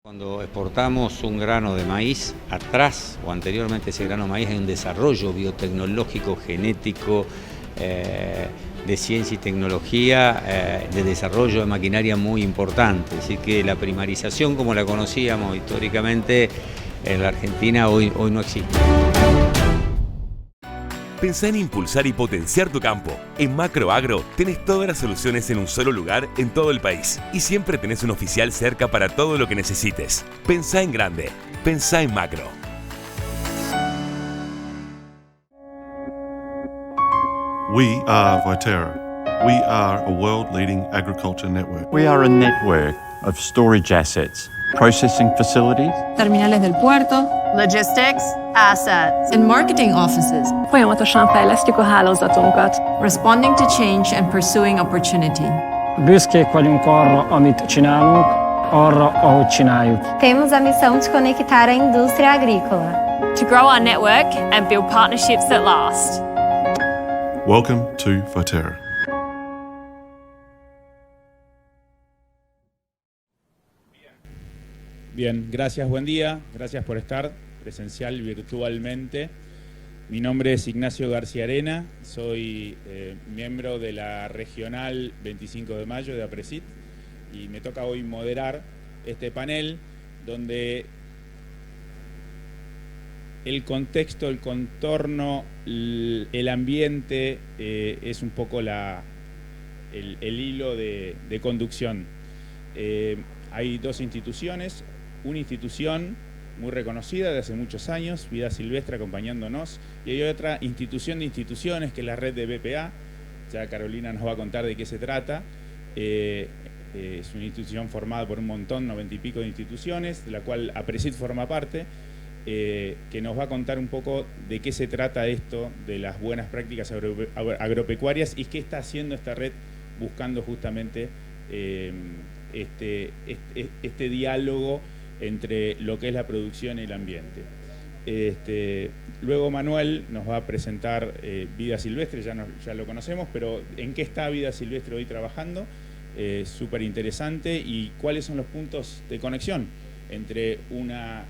Cuando exportamos un grano de maíz, atrás o anteriormente ese grano de maíz hay un desarrollo biotecnológico, genético, de ciencia y tecnología, de desarrollo de maquinaria muy importante. Así que la primarización como la conocíamos históricamente en la Argentina hoy no existe. Pensá en impulsar y potenciar tu campo. En Macroagro tenés todas las soluciones en un solo lugar en todo el país. Y siempre tenés un oficial cerca para todo lo que necesites. Pensá en grande. Pensá en Macro. We are Viterra. We are a world-leading agriculture network. We are a network of storage assets, processing facilities, terminales del puerto, logistics, assets, and marketing offices. Folyamatosan fejlesztjük a hálózatunkat. Responding to change and pursuing opportunity. Büszkék vagyunk arra, amit csinálunk, arra, ahogy csináljuk. Temos a missão de conectar a indústria agrícola. To grow our network and build partnerships that last. Welcome to Viterra. Bien, gracias, buen día. Gracias por estar presencial y virtualmente. Mi nombre es Ignacio García Arena, soy miembro de la Regional 25 de Mayo de APRESIT y me toca hoy moderar este panel donde el contexto, el contorno, el ambiente es un poco el hilo de conducción. Hay dos instituciones, una institución muy reconocida de hace muchos años, Vida Silvestre acompañándonos, y hay otra institución de instituciones que es la red de BPA, ya Carolina nos va a contar de qué se trata. Es una institución formada por un montón, 90 y pico de instituciones, de la cual APRESIT forma parte, que nos va a contar un poco de qué se trata esto, de las buenas prácticas agropecuarias y qué está haciendo esta red buscando justamente este diálogo entre lo que es la producción y el ambiente. Luego Manuel nos va a presentar Vida Silvestre, ya lo conocemos, pero ¿en qué está Vida Silvestre hoy trabajando? Súper interesante, y cuáles son los puntos de conexión entre una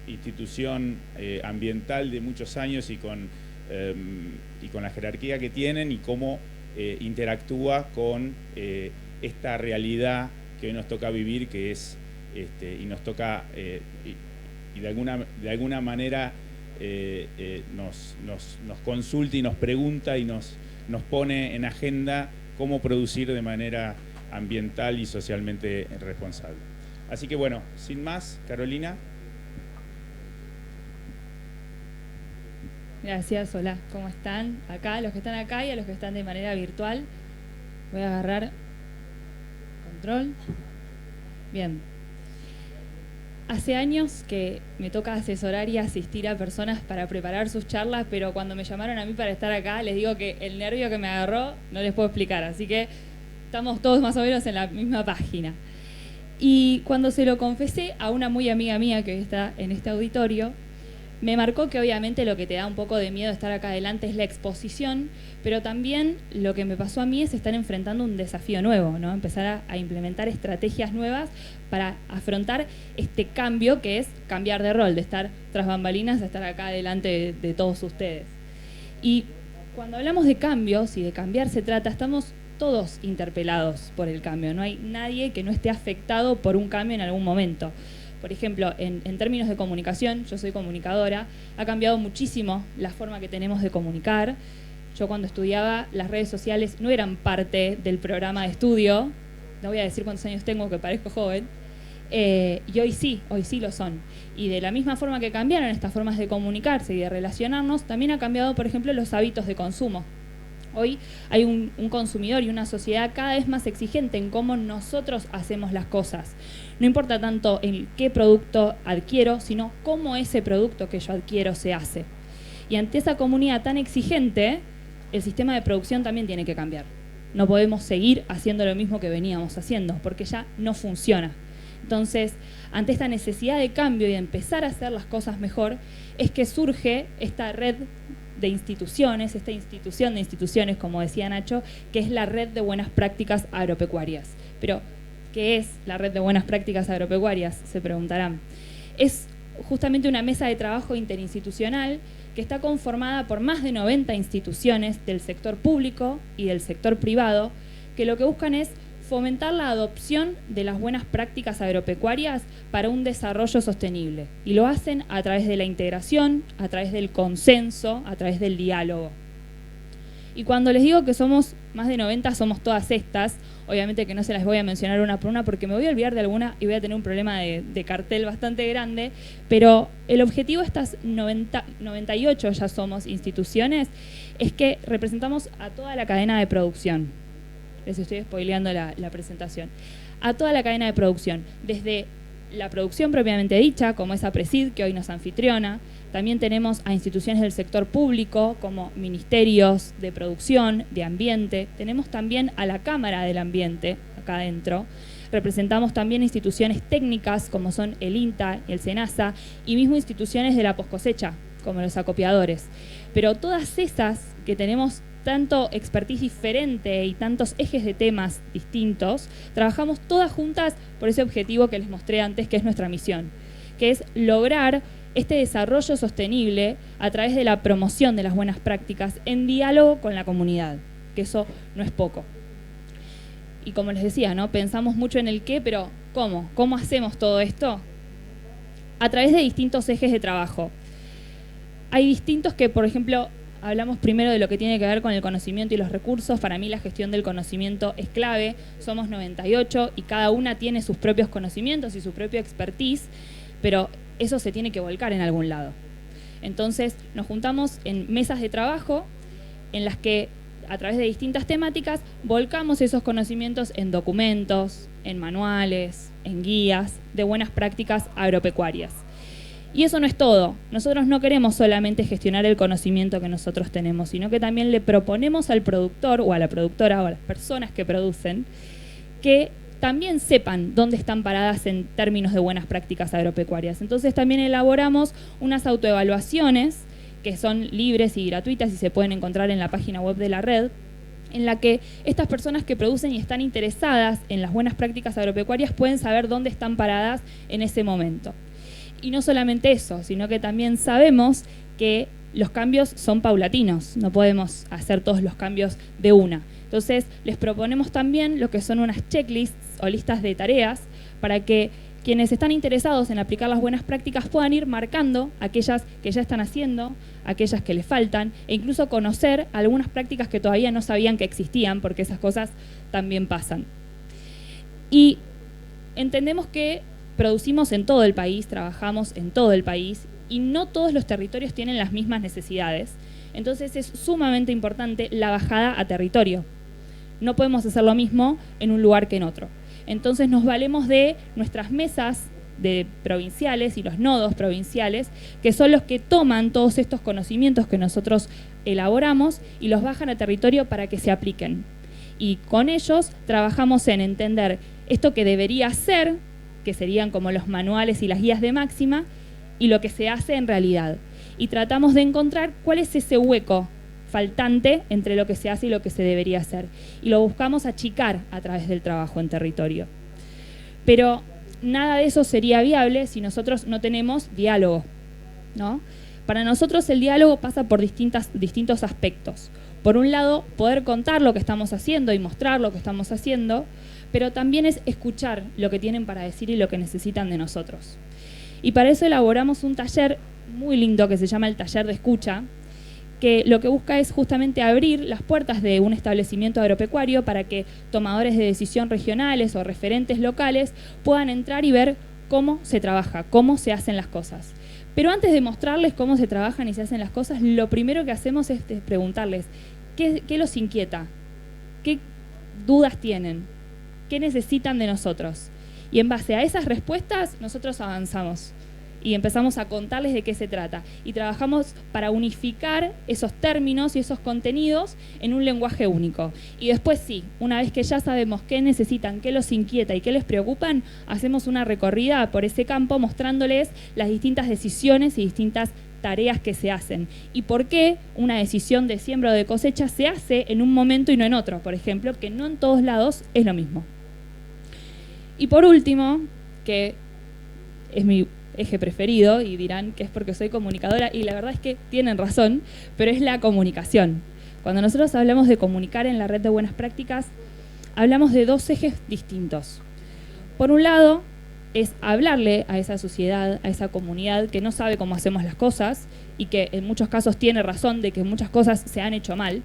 institución ambiental de muchos años y con la jerarquía que tienen y cómo interactúa con esta realidad que hoy nos toca vivir, que es y nos toca y de alguna manera nos consulta y nos pregunta y nos pone en agenda cómo producir de manera ambiental y socialmente responsable. Así que bueno, sin más, Carolina. Gracias, hola, ¿cómo están? Acá, los que están acá y a los que están de manera virtual. Voy a agarrar control. Bien. Hace años que me toca asesorar y asistir a personas para preparar sus charlas, pero cuando me llamaron a mí para estar acá, les digo que el nervio que me agarró no les puedo explicar, así que estamos todos más o menos en la misma página. Y cuando se lo confesé a una muy amiga mía que hoy está en este auditorio, me marcó que obviamente lo que te da un poco de miedo estar acá adelante es la exposición, pero también lo que me pasó a mí es estar enfrentando un desafío nuevo, ¿no? Empezar a implementar estrategias nuevas para afrontar este cambio que es cambiar de rol, de estar tras bambalinas a estar acá adelante de todos ustedes. Y cuando hablamos de cambios y de cambiar se trata, estamos todos interpelados por el cambio, no hay nadie que no esté afectado por un cambio en algún momento. Por ejemplo, en términos de comunicación, yo soy comunicadora, ha cambiado muchísimo la forma que tenemos de comunicar. Yo cuando estudiaba, las redes sociales no eran parte del programa de estudio, no voy a decir cuántos años tengo, que parezco joven, y hoy sí lo son. Y de la misma forma que cambiaron estas formas de comunicarse y de relacionarnos, también ha cambiado, por ejemplo, los hábitos de consumo. Hoy hay un consumidor y una sociedad cada vez más exigente en cómo nosotros hacemos las cosas. No importa tanto en qué producto adquiero, sino cómo ese producto que yo adquiero se hace. Y ante esa comunidad tan exigente, el sistema de producción también tiene que cambiar. No podemos seguir haciendo lo mismo que veníamos haciendo, porque ya no funciona. Entonces, ante esta necesidad de cambio y de empezar a hacer las cosas mejor, es que surge esta red de instituciones, esta institución de instituciones, como decía Nacho, que es la red de buenas prácticas agropecuarias. Pero, ¿Qué es la Red de Buenas Prácticas Agropecuarias?, se preguntarán. Es justamente una mesa de trabajo interinstitucional que está conformada por más de 90 instituciones del sector público y del sector privado, que lo que buscan es fomentar la adopción de las buenas prácticas agropecuarias para un desarrollo sostenible. Y lo hacen a través de la integración, a través del consenso, a través del diálogo. Y cuando les digo que somos más de 90, somos todas estas. Obviamente que no se las voy a mencionar una por una porque me voy a olvidar de alguna y voy a tener un problema de cartel bastante grande, pero el objetivo de estas 98 ya somos instituciones es que representamos a toda la cadena de producción. Les estoy spoileando la presentación. A toda la cadena de producción, desde la producción propiamente dicha, como es APRESID, que hoy nos anfitriona. También tenemos a instituciones del sector público, como ministerios de producción, de ambiente. Tenemos también a la Cámara del Ambiente, acá adentro. Representamos también instituciones técnicas, como son el INTA, el SENASA, y mismo instituciones de la poscosecha, como los acopiadores. Pero todas esas que tenemos tanto expertise diferente y tantos ejes de temas distintos, trabajamos todas juntas por ese objetivo que les mostré antes, que es nuestra misión, que es lograr este desarrollo sostenible a través de la promoción de las buenas prácticas en diálogo con la comunidad, que eso no es poco. Y como les decía, ¿no? Pensamos mucho en el qué, pero ¿cómo? ¿Cómo hacemos todo esto? A través de distintos ejes de trabajo. Hay distintos que, por ejemplo, hablamos primero de lo que tiene que ver con el conocimiento y los recursos. Para mí la gestión del conocimiento es clave. Somos 98 y cada una tiene sus propios conocimientos y su propio expertise, pero eso se tiene que volcar en algún lado. Entonces nos juntamos en mesas de trabajo en las que a través de distintas temáticas volcamos esos conocimientos en documentos, en manuales, en guías de buenas prácticas agropecuarias. Y eso no es todo. Nosotros no queremos solamente gestionar el conocimiento que nosotros tenemos, sino que también le proponemos al productor o a la productora o a las personas que producen que también sepan dónde están paradas en términos de buenas prácticas agropecuarias. Entonces también elaboramos unas autoevaluaciones que son libres y gratuitas y se pueden encontrar en la página web de la red, en la que estas personas que producen y están interesadas en las buenas prácticas agropecuarias pueden saber dónde están paradas en ese momento. Y no solamente eso, sino que también sabemos que los cambios son paulatinos, no podemos hacer todos los cambios de una. Entonces, les proponemos también lo que son unas checklists o listas de tareas para que quienes están interesados en aplicar las buenas prácticas puedan ir marcando aquellas que ya están haciendo, aquellas que les faltan, e incluso conocer algunas prácticas que todavía no sabían que existían, porque esas cosas también pasan. Y entendemos que producimos en todo el país, trabajamos en todo el país, y no todos los territorios tienen las mismas necesidades. Entonces es sumamente importante la bajada a territorio. No podemos hacer lo mismo en un lugar que en otro. Entonces nos valemos de nuestras mesas de provinciales y los nodos provinciales, que son los que toman todos estos conocimientos que nosotros elaboramos y los bajan a territorio para que se apliquen. Y con ellos trabajamos en entender esto que debería ser, que serían como los manuales y las guías de máxima, y lo que se hace en realidad. Y tratamos de encontrar cuál es ese hueco faltante entre lo que se hace y lo que se debería hacer. Y lo buscamos achicar a través del trabajo en territorio. Pero nada de eso sería viable si nosotros no tenemos diálogo, ¿no? Para nosotros el diálogo pasa por distintos aspectos. Por un lado, poder contar lo que estamos haciendo y mostrar lo que estamos haciendo, pero también es escuchar lo que tienen para decir y lo que necesitan de nosotros. Y para eso elaboramos un taller muy lindo que se llama el Taller de Escucha, que lo que busca es justamente abrir las puertas de un establecimiento agropecuario para que tomadores de decisión regionales o referentes locales puedan entrar y ver cómo se trabaja, cómo se hacen las cosas. Pero antes de mostrarles cómo se trabajan y se hacen las cosas, lo primero que hacemos es preguntarles qué los inquieta, qué dudas tienen, qué necesitan de nosotros. Y en base a esas respuestas nosotros avanzamos y empezamos a contarles de qué se trata. Y trabajamos para unificar esos términos y esos contenidos en un lenguaje único. Y después sí, una vez que ya sabemos qué necesitan, qué los inquieta y qué les preocupan, hacemos una recorrida por ese campo mostrándoles las distintas decisiones y distintas tareas que se hacen. Y por qué una decisión de siembra o de cosecha se hace en un momento y no en otro, por ejemplo, que no en todos lados es lo mismo. Y por último, que es mi eje preferido, y dirán que es porque soy comunicadora, y la verdad es que tienen razón, pero es la comunicación. Cuando nosotros hablamos de comunicar en la red de buenas prácticas, hablamos de dos ejes distintos. Por un lado, es hablarle a esa sociedad, a esa comunidad que no sabe cómo hacemos las cosas y que en muchos casos tiene razón de que muchas cosas se han hecho mal.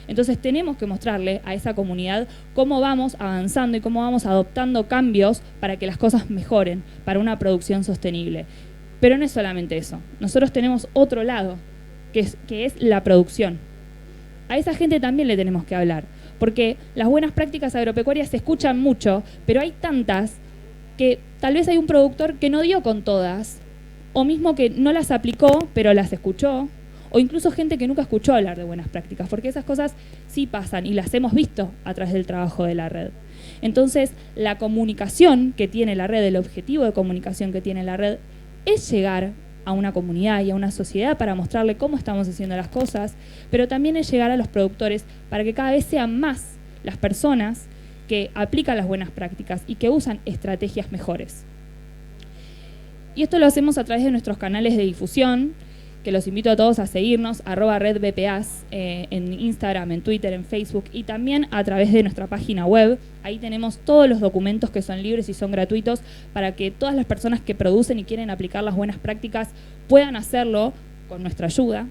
Entonces tenemos que mostrarle a esa comunidad cómo vamos avanzando y cómo vamos adoptando cambios para que las cosas mejoren, para una producción sostenible. Pero no es solamente eso. Nosotros tenemos otro lado, que es la producción. A esa gente también le tenemos que hablar, porque las buenas prácticas agropecuarias se escuchan mucho, pero hay tantas que tal vez hay un productor que no dio con todas, o mismo que no las aplicó, pero las escuchó, o incluso gente que nunca escuchó hablar de buenas prácticas, porque esas cosas sí pasan y las hemos visto a través del trabajo de la red. Entonces, la comunicación que tiene la red, el objetivo de comunicación que tiene la red, es llegar a una comunidad y a una sociedad para mostrarle cómo estamos haciendo las cosas, pero también es llegar a los productores para que cada vez sean más las personas que aplican las buenas prácticas y que usan estrategias mejores. Y esto lo hacemos a través de nuestros canales de difusión, que los invito a todos a seguirnos, @redbpas, en Instagram, en Twitter, en Facebook, y también a través de nuestra página web. Ahí tenemos todos los documentos que son libres y son gratuitos para que todas las personas que producen y quieren aplicar las buenas prácticas puedan hacerlo con nuestra ayuda.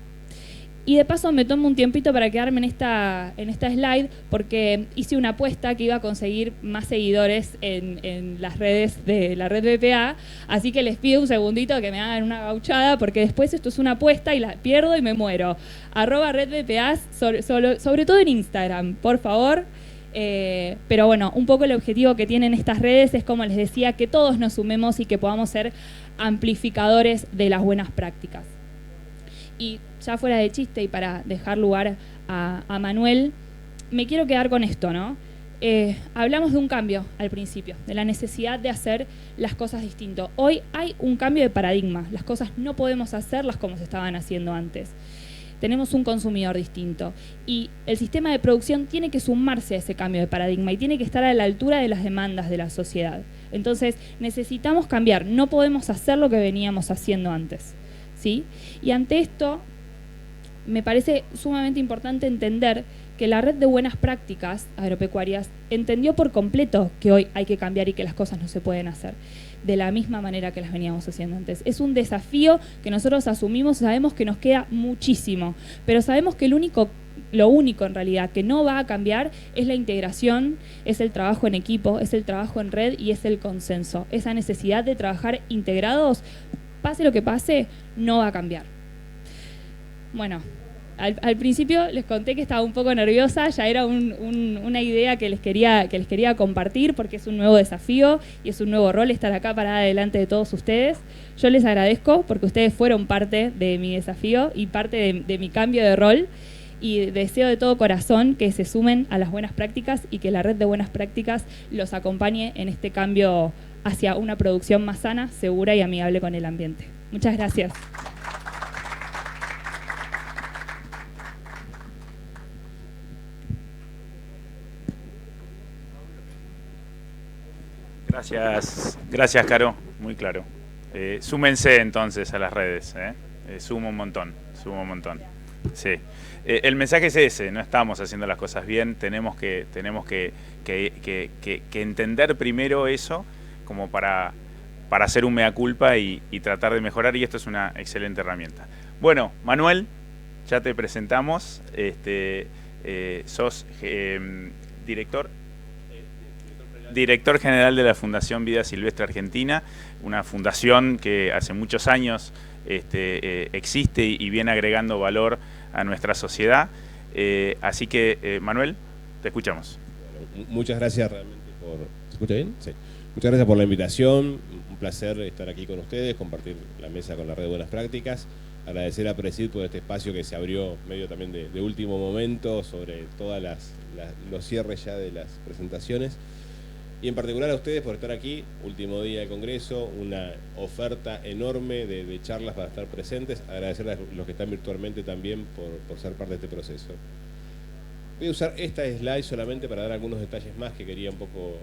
Y de paso me tomo un tiempito para quedarme en esta slide, porque hice una apuesta que iba a conseguir más seguidores en las redes de la red BPA, así que les pido un segundito que me hagan una gauchada, porque después esto es una apuesta y la pierdo y me muero. @redbpa, sobre todo en Instagram, por favor. Pero bueno, un poco el objetivo que tienen estas redes es, como les decía, que todos nos sumemos y que podamos ser amplificadores de las buenas prácticas. Y ya fuera de chiste y para dejar lugar a Manuel, me quiero quedar con esto, ¿no? Hablamos de un cambio al principio, de la necesidad de hacer las cosas distinto. Hoy hay un cambio de paradigma, las cosas no podemos hacerlas como se estaban haciendo antes. Tenemos un consumidor distinto y el sistema de producción tiene que sumarse a ese cambio de paradigma y tiene que estar a la altura de las demandas de la sociedad. Entonces necesitamos cambiar, no podemos hacer lo que veníamos haciendo antes, ¿sí? Y ante esto me parece sumamente importante entender que la red de buenas prácticas agropecuarias entendió por completo que hoy hay que cambiar y que las cosas no se pueden hacer de la misma manera que las veníamos haciendo antes. Es un desafío que nosotros asumimos, sabemos que nos queda muchísimo, pero sabemos que lo único en realidad que no va a cambiar es la integración, es el trabajo en equipo, es el trabajo en red y es el consenso. Esa necesidad de trabajar integrados, pase lo que pase, no va a cambiar. Bueno, al principio les conté que estaba un poco nerviosa, ya era una idea que les quería compartir, porque es un nuevo desafío y es un nuevo rol estar acá parada delante de todos ustedes. Yo les agradezco porque ustedes fueron parte de mi desafío y parte de mi cambio de rol, y deseo de todo corazón que se sumen a las buenas prácticas y que la red de buenas prácticas los acompañe en este cambio hacia una producción más sana, segura y amigable con el ambiente. Muchas gracias. Gracias Caro, muy claro. Súmense entonces a las redes, sumo un montón. Sí. El mensaje es ese, no estamos haciendo las cosas bien, tenemos que entender primero eso como para hacer un mea culpa y tratar de mejorar, y esto es una excelente herramienta. Bueno, Manuel, ya te presentamos, sos director general de la Fundación Vida Silvestre Argentina, una fundación que hace muchos años existe y viene agregando valor a nuestra sociedad. Así que, Manuel, te escuchamos. Bueno, muchas gracias realmente por... ¿Se escucha bien? Sí. Muchas gracias por la invitación, un placer estar aquí con ustedes, compartir la mesa con la Red de Buenas Prácticas, agradecer a Presid por este espacio que se abrió medio también de último momento sobre todos los cierres ya de las presentaciones. Y en particular a ustedes por estar aquí, último día del Congreso, una oferta enorme de charlas para estar presentes. Agradecer a los que están virtualmente también por ser parte de este proceso. Voy a usar esta slide solamente para dar algunos detalles más que quería un poco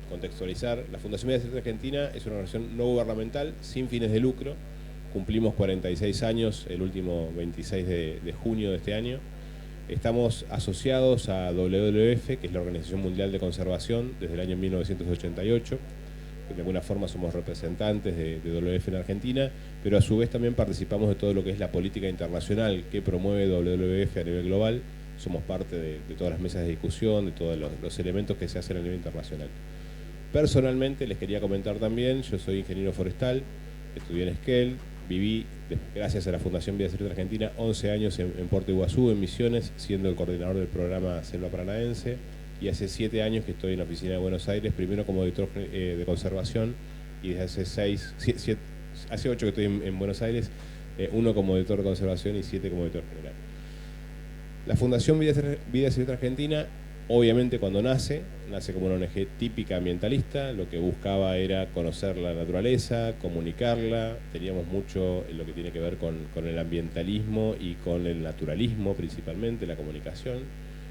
contextualizar, la Fundación Vida Silvestre Argentina es una organización no gubernamental sin fines de lucro. Cumplimos 46 años el último 26 de junio de este año. Estamos asociados a WWF, que es la Organización Mundial de Conservación, desde el año 1988. De alguna forma somos representantes de WWF en Argentina, pero a su vez también participamos de todo lo que es la política internacional que promueve WWF a nivel global. Somos parte de todas las mesas de discusión, de todos los elementos que se hacen a nivel internacional. Personalmente les quería comentar también, yo soy ingeniero forestal, estudié en Esquel, viví, gracias a la Fundación Vida Silvestre Argentina, 11 años en Puerto Iguazú, en Misiones, siendo el coordinador del programa Selva Paranaense, y hace 7 años que estoy en la oficina de Buenos Aires, primero como director de conservación, y desde hace 8 que estoy en Buenos Aires, 1 como director de conservación y 7 como director general. La Fundación Vida Silvestre Argentina, obviamente cuando nace como una ONG típica ambientalista. Lo que buscaba era conocer la naturaleza, comunicarla. Teníamos mucho en lo que tiene que ver con el ambientalismo y con el naturalismo, principalmente la comunicación.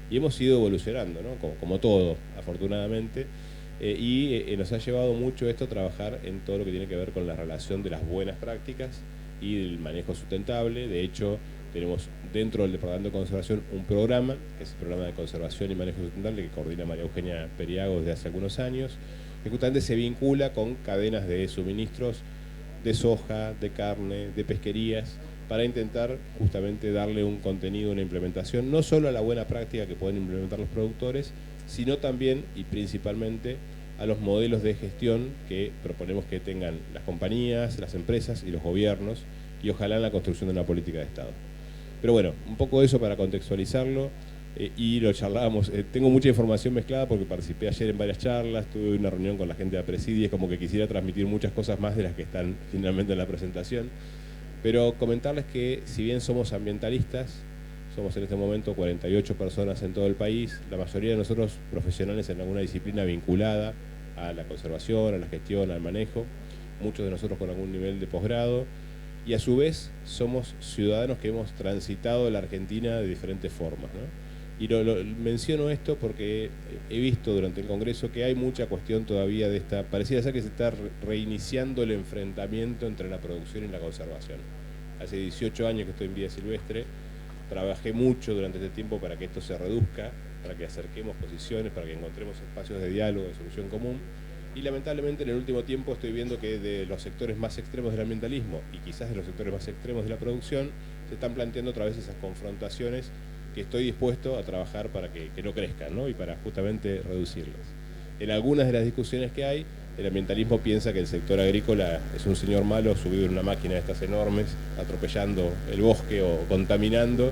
Y hemos ido evolucionando, ¿no? Como todo, afortunadamente. Y nos ha llevado mucho esto a trabajar en todo lo que tiene que ver con la relación de las buenas prácticas y del manejo sustentable. De hecho, tenemos dentro del Departamento de Conservación un programa, que es el Programa de Conservación y Manejo Sustentable, que coordina María Eugenia Periago desde hace algunos años, que justamente se vincula con cadenas de suministros de soja, de carne, de pesquerías, para intentar justamente darle un contenido, una implementación, no solo a la buena práctica que pueden implementar los productores, sino también y principalmente a los modelos de gestión que proponemos que tengan las compañías, las empresas y los gobiernos, y ojalá en la construcción de una política de Estado. Pero bueno, un poco eso para contextualizarlo, y lo charlábamos. Tengo mucha información mezclada porque participé ayer en varias charlas, tuve una reunión con la gente de Apresidia, y es como que quisiera transmitir muchas cosas más de las que están finalmente en la presentación. Pero comentarles que si bien somos ambientalistas, somos en este momento 48 personas en todo el país, la mayoría de nosotros profesionales en alguna disciplina vinculada a la conservación, a la gestión, al manejo, muchos de nosotros con algún nivel de posgrado, y a su vez somos ciudadanos que hemos transitado la Argentina de diferentes formas, ¿no? Y menciono esto porque he visto durante el Congreso que hay mucha cuestión todavía de esta, pareciera ser que se está reiniciando el enfrentamiento entre la producción y la conservación. Hace 18 años que estoy en Vida Silvestre, trabajé mucho durante este tiempo para que esto se reduzca, para que acerquemos posiciones, para que encontremos espacios de diálogo, de solución común, y lamentablemente en el último tiempo estoy viendo que de los sectores más extremos del ambientalismo y quizás de los sectores más extremos de la producción se están planteando otra vez esas confrontaciones que estoy dispuesto a trabajar para que no crezcan, ¿no? Y para justamente reducirlas. En algunas de las discusiones que hay, el ambientalismo piensa que el sector agrícola es un señor malo subido en una máquina de estas enormes, atropellando el bosque o contaminando,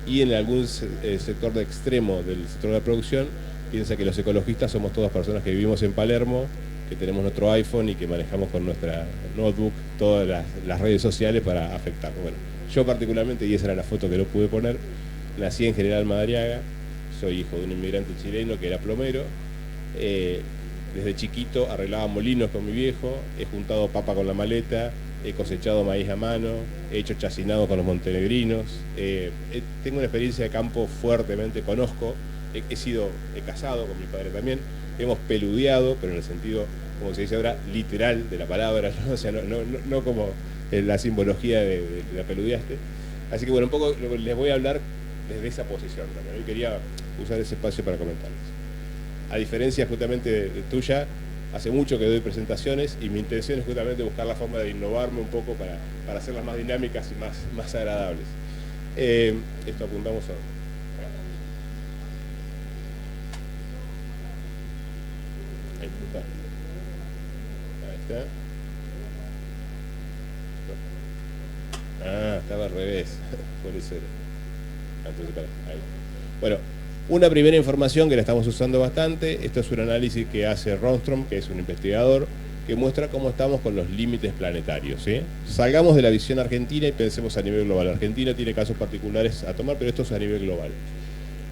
y en algún sector de extremo del sector de la producción piensa que los ecologistas somos todas personas que vivimos en Palermo, que tenemos nuestro iPhone y que manejamos con nuestra notebook todas las redes sociales para afectarnos. Bueno, yo particularmente, y esa era la foto que no pude poner, nací en General Madariaga, soy hijo de un inmigrante chileno que era plomero. Desde chiquito arreglaba molinos con mi viejo, he juntado papa con la maleta, he cosechado maíz a mano, he hecho chacinado con los montenegrinos, tengo una experiencia de campo fuertemente, conozco, he casado con mi padre también, hemos peludeado, pero en el sentido, como se dice ahora, literal de la palabra, ¿no? O sea, no como la simbología de la peludeaste. Así que bueno, un poco les voy a hablar desde esa posición también. Hoy quería usar ese espacio para comentarles. A diferencia justamente de tuya, hace mucho que doy presentaciones y mi intención es justamente buscar la forma de innovarme un poco para hacerlas más dinámicas y más agradables. Esto apuntamos a... Ahí está. Ah, estaba al revés. Por eso era. Ahí. Bueno, una primera información que la estamos usando bastante. Esto es un análisis que hace Ronstrom, que es un investigador, que muestra cómo estamos con los límites planetarios, ¿sí? Salgamos de la visión argentina y pensemos a nivel global. Argentina tiene casos particulares a tomar, pero esto es a nivel global.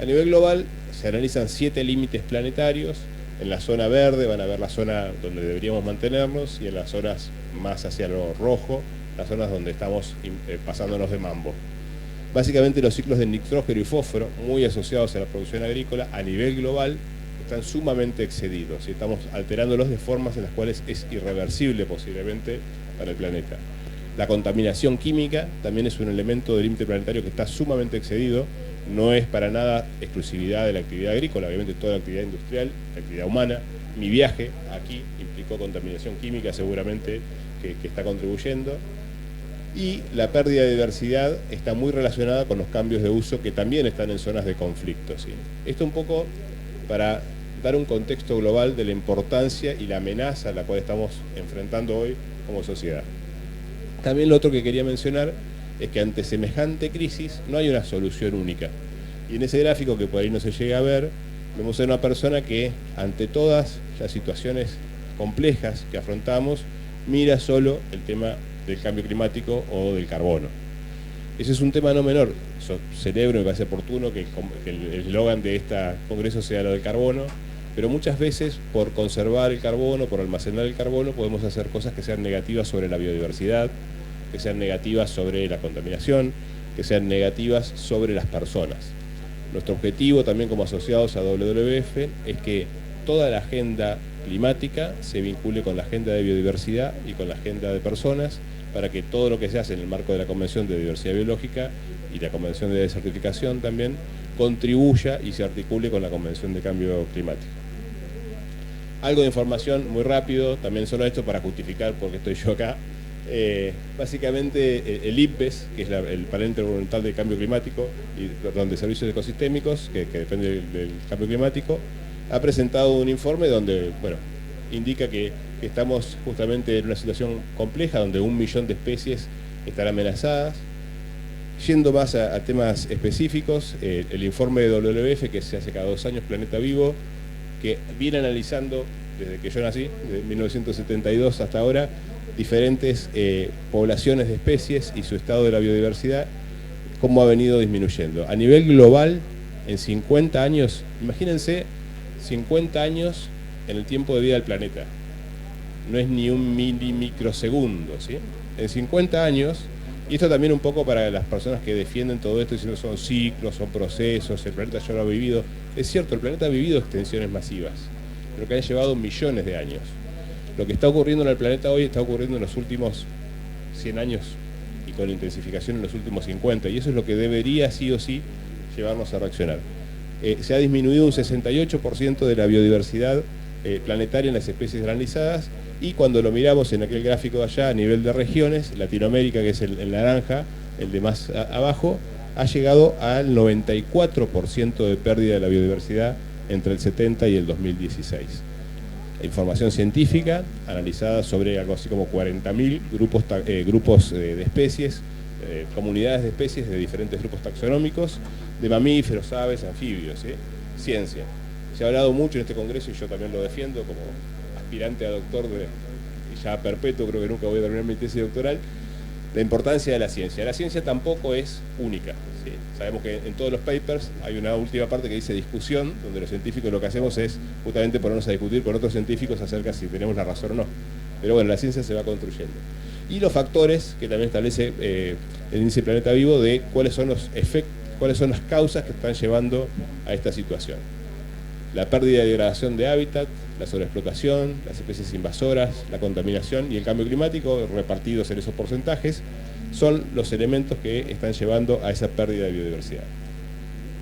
A nivel global se analizan 7 límites planetarios. En la zona verde van a ver la zona donde deberíamos mantenernos, y en las zonas más hacia lo rojo, las zonas donde estamos pasándonos de mambo. Básicamente los ciclos de nitrógeno y fósforo, muy asociados a la producción agrícola a nivel global, están sumamente excedidos y estamos alterándolos de formas en las cuales es irreversible posiblemente para el planeta. La contaminación química también es un elemento del límite planetario que está sumamente excedido. No es para nada exclusividad de la actividad agrícola, obviamente toda la actividad industrial, la actividad humana. Mi viaje aquí implicó contaminación química seguramente que está contribuyendo. Y la pérdida de diversidad está muy relacionada con los cambios de uso que también están en zonas de conflicto, ¿sí? Esto un poco para dar un contexto global de la importancia y la amenaza a la cual estamos enfrentando hoy como sociedad. También lo otro que quería mencionar es que ante semejante crisis no hay una solución única. Y en ese gráfico que por ahí no se llega a ver, vemos a una persona que ante todas las situaciones complejas que afrontamos, mira solo el tema del cambio climático o del carbono. Ese es un tema no menor. Celebro, me parece oportuno que el eslogan de este congreso sea lo del carbono, pero muchas veces por conservar el carbono, por almacenar el carbono, podemos hacer cosas que sean negativas sobre la biodiversidad, que sean negativas sobre la contaminación, que sean negativas sobre las personas. Nuestro objetivo también como asociados a WWF es que toda la agenda climática se vincule con la agenda de biodiversidad y con la agenda de personas, para que todo lo que se hace en el marco de la Convención de Diversidad Biológica y la Convención de Desertificación también contribuya y se articule con la Convención de Cambio Climático. Algo de información muy rápido, también solo esto para justificar por qué estoy yo acá. Básicamente el IPBES, que es el Panel Intergubernamental de Cambio Climático de Servicios Ecosistémicos, que depende del cambio climático, ha presentado un informe donde, bueno, indica que estamos justamente en una situación compleja donde 1 millón de especies están amenazadas. Yendo más a temas específicos, el informe de WWF que se hace cada 2 años, Planeta Vivo, que viene analizando desde que yo nací, desde 1972 hasta ahora, diferentes poblaciones de especies y su estado de la biodiversidad, cómo ha venido disminuyendo. A nivel global, en 50 años, imagínense 50 años en el tiempo de vida del planeta. No es ni un milimicrosegundo, ¿sí? En 50 años, y esto también un poco para las personas que defienden todo esto diciendo son ciclos, son procesos, el planeta ya lo ha vivido. Es cierto, el planeta ha vivido extensiones masivas, pero que han llevado millones de años. Lo que está ocurriendo en el planeta hoy está ocurriendo en los últimos 100 años y con intensificación en los últimos 50, y eso es lo que debería sí o sí llevarnos a reaccionar. Se ha disminuido un 68% de la biodiversidad planetaria en las especies analizadas, y cuando lo miramos en aquel gráfico de allá a nivel de regiones, Latinoamérica, que es el naranja, el de más abajo, ha llegado al 94% de pérdida de la biodiversidad entre el 70 y el 2016. Información científica analizada sobre algo así como 40.000 grupos de especies, comunidades de especies de diferentes grupos taxonómicos, de mamíferos, aves, anfibios, ¿sí? Ciencia. Se ha hablado mucho en este congreso y yo también lo defiendo como aspirante a doctor ya perpetuo, creo que nunca voy a terminar mi tesis doctoral, la importancia de la ciencia. La ciencia tampoco es única, ¿sí? Sabemos que en todos los papers hay una última parte que dice discusión, donde los científicos lo que hacemos es justamente ponernos a discutir con otros científicos acerca si tenemos la razón o no. Pero bueno, la ciencia se va construyendo. Y los factores que también establece el índice Planeta Vivo de cuáles son los efectos, cuáles son las causas que están llevando a esta situación. La pérdida y degradación de hábitat, la sobreexplotación, las especies invasoras, la contaminación y el cambio climático, repartidos en esos porcentajes, son los elementos que están llevando a esa pérdida de biodiversidad.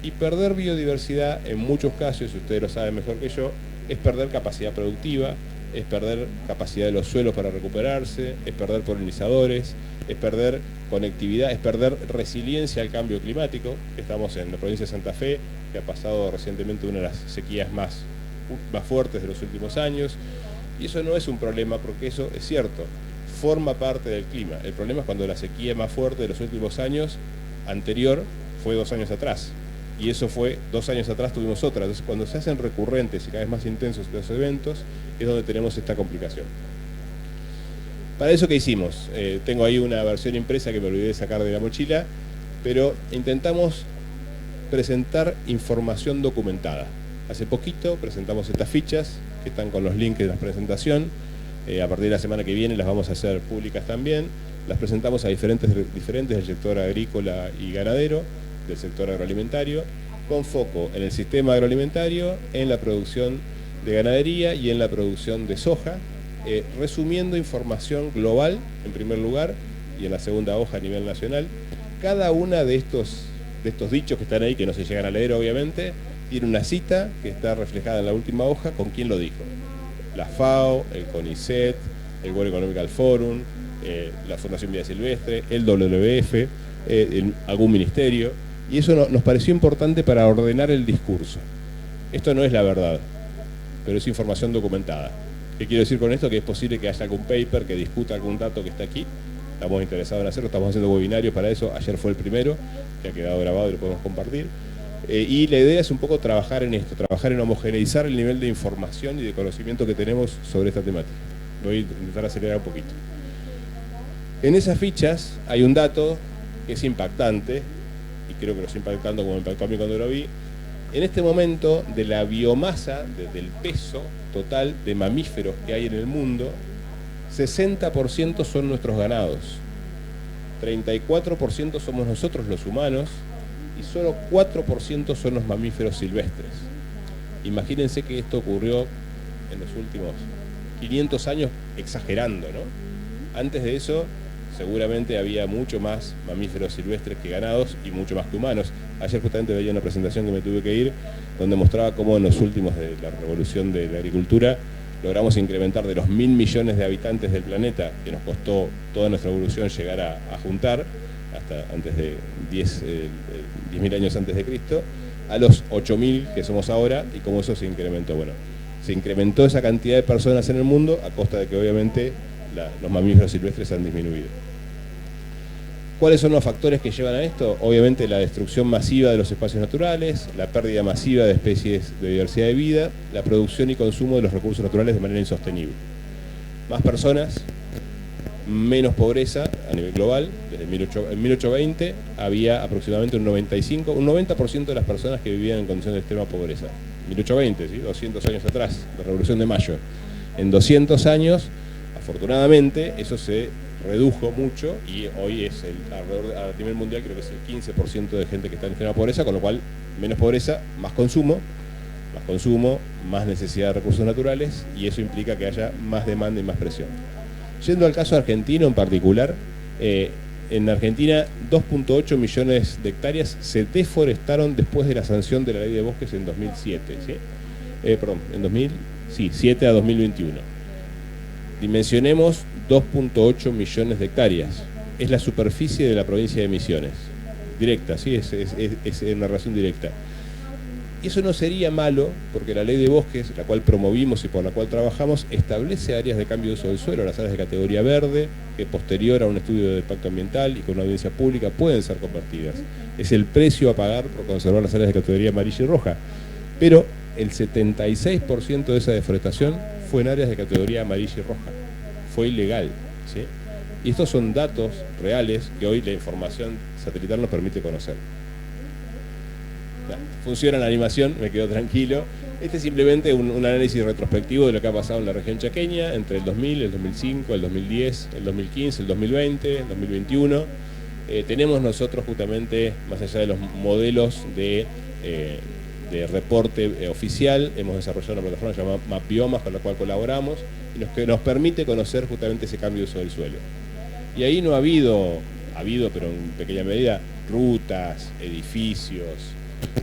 Y perder biodiversidad, en muchos casos, y ustedes lo saben mejor que yo, es perder capacidad productiva, es perder capacidad de los suelos para recuperarse, es perder polinizadores, es perder conectividad, es perder resiliencia al cambio climático. Estamos en la provincia de Santa Fe, que ha pasado recientemente una de las sequías más fuertes de los últimos años, y eso no es un problema porque eso es cierto, forma parte del clima. El problema es cuando la sequía más fuerte de los últimos años, anterior, fue 2 años atrás, y eso fue 2 años atrás tuvimos otra. Entonces cuando se hacen recurrentes y cada vez más intensos los eventos, es donde tenemos esta complicación. Para eso, ¿qué hicimos? Tengo ahí una versión impresa que me olvidé de sacar de la mochila, pero intentamos presentar información documentada. Hace poquito presentamos estas fichas que están con los links de la presentación. A partir de la semana que viene las vamos a hacer públicas también. Las presentamos a diferentes del sector agrícola y ganadero, del sector agroalimentario, con foco en el sistema agroalimentario, en la producción de ganadería y en la producción de soja, resumiendo información global en primer lugar y en la segunda hoja a nivel nacional. Cada una de estos dichos que están ahí, que no se llegan a leer obviamente, tiene una cita que está reflejada en la última hoja con quién lo dijo. La FAO, el CONICET, el World Economic Forum, la Fundación Vida Silvestre, el WWF, algún ministerio, y eso nos pareció importante para ordenar el discurso. Esto no es la verdad, pero es información documentada. ¿Qué quiero decir con esto? Que es posible que haya algún paper que discuta algún dato que está aquí. Estamos interesados en hacerlo, estamos haciendo webinarios para eso. Ayer fue el primero, que ha quedado grabado y lo podemos compartir. Y la idea es un poco trabajar en esto, trabajar en homogeneizar el nivel de información y de conocimiento que tenemos sobre esta temática. Voy a intentar acelerar un poquito. En esas fichas hay un dato que es impactante, y creo que lo está impactando como me impactó a mí cuando lo vi. En este momento, de la biomasa, del peso total de mamíferos que hay en el mundo, 60% son nuestros ganados, 34% somos nosotros los humanos y solo 4% son los mamíferos silvestres. Imagínense que esto ocurrió en los últimos 500 años, exagerando, ¿no? Antes de eso, seguramente había mucho más mamíferos silvestres que ganados y mucho más que humanos. Ayer justamente veía una presentación que me tuve que ir, donde mostraba cómo en los últimos de la revolución de la agricultura logramos incrementar de los 1.000 millones de habitantes del planeta, que nos costó toda nuestra evolución llegar a juntar, hasta antes de 10.000 años antes de Cristo, a los 8.000 que somos ahora, y cómo eso se incrementó. Bueno, se incrementó esa cantidad de personas en el mundo a costa de que obviamente los mamíferos silvestres han disminuido. ¿Cuáles son los factores que llevan a esto? Obviamente la destrucción masiva de los espacios naturales, la pérdida masiva de especies de diversidad de vida, la producción y consumo de los recursos naturales de manera insostenible. Más personas, menos pobreza a nivel global. Desde 1820 había aproximadamente un 90% de las personas que vivían en condiciones de extrema pobreza. 1820, ¿sí? 200 años atrás, la Revolución de Mayo. En 200 años, afortunadamente, eso se redujo mucho y hoy es alrededor a nivel mundial creo que es el 15% de gente que está en extrema pobreza, con lo cual menos pobreza, más consumo, más necesidad de recursos naturales, y eso implica que haya más demanda y más presión. Yendo al caso argentino en particular, en Argentina 2.8 millones de hectáreas se deforestaron después de la sanción de la Ley de Bosques en 2007, ¿sí? En 2007 a 2021. Dimensionemos 2.8 millones de hectáreas. Es la superficie de la provincia de Misiones. Directa, ¿sí? Es una relación directa. Y eso no sería malo, porque la Ley de Bosques, la cual promovimos y por la cual trabajamos, establece áreas de cambio de uso del suelo, las áreas de categoría verde, que posterior a un estudio de impacto ambiental y con una audiencia pública pueden ser convertidas. Es el precio a pagar por conservar las áreas de categoría amarilla y roja. Pero el 76% de esa deforestación fue en áreas de categoría amarilla y roja. Fue ilegal, ¿sí? Y estos son datos reales que hoy la información satelital nos permite conocer. Funciona la animación, me quedo tranquilo. Este es simplemente un análisis retrospectivo de lo que ha pasado en la región chaqueña entre el 2000, el 2005, el 2010, el 2015, el 2020, el 2021. Tenemos nosotros justamente, más allá de los modelos de reporte oficial, hemos desarrollado una plataforma llamada MapBiomas, con la cual colaboramos, y que nos permite conocer justamente ese cambio de uso del suelo. Y ahí no ha habido, pero en pequeña medida, rutas, edificios,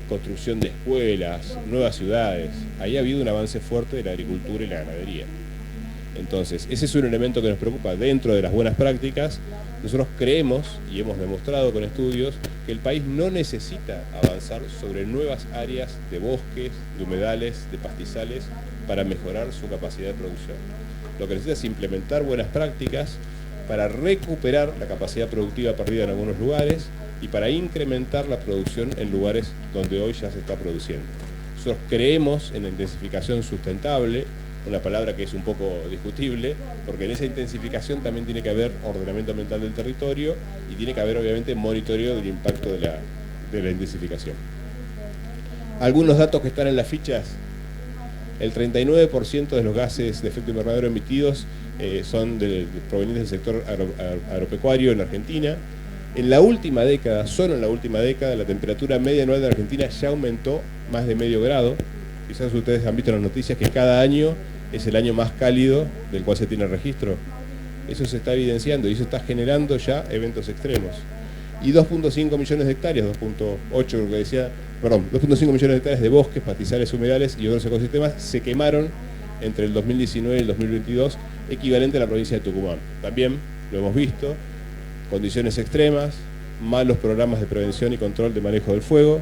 construcción de escuelas, nuevas ciudades. Ahí ha habido un avance fuerte de la agricultura y la ganadería. Entonces, ese es un elemento que nos preocupa. Dentro de las buenas prácticas, nosotros creemos, y hemos demostrado con estudios, que el país no necesita avanzar sobre nuevas áreas de bosques, de humedales, de pastizales, para mejorar su capacidad de producción. Lo que necesita es implementar buenas prácticas para recuperar la capacidad productiva perdida en algunos lugares y para incrementar la producción en lugares donde hoy ya se está produciendo. Nosotros creemos en la intensificación sustentable, una palabra que es un poco discutible, porque en esa intensificación también tiene que haber ordenamiento ambiental del territorio y tiene que haber obviamente monitoreo del impacto de la intensificación. Algunos datos que están en las fichas: el 39% de los gases de efecto invernadero emitidos son provenientes del sector agropecuario en Argentina. En la última década, solo en la última década, la temperatura media anual de la Argentina ya aumentó más de medio grado. Quizás ustedes han visto en las noticias que cada año es el año más cálido del cual se tiene registro. Eso se está evidenciando y eso está generando ya eventos extremos. Y 2.5 millones de hectáreas, 2.8 creo que decía, perdón, 2.5 millones de hectáreas de bosques, pastizales, humedales y otros ecosistemas se quemaron entre el 2019 y el 2022, equivalente a la provincia de Tucumán. También lo hemos visto, condiciones extremas, malos programas de prevención y control de manejo del fuego,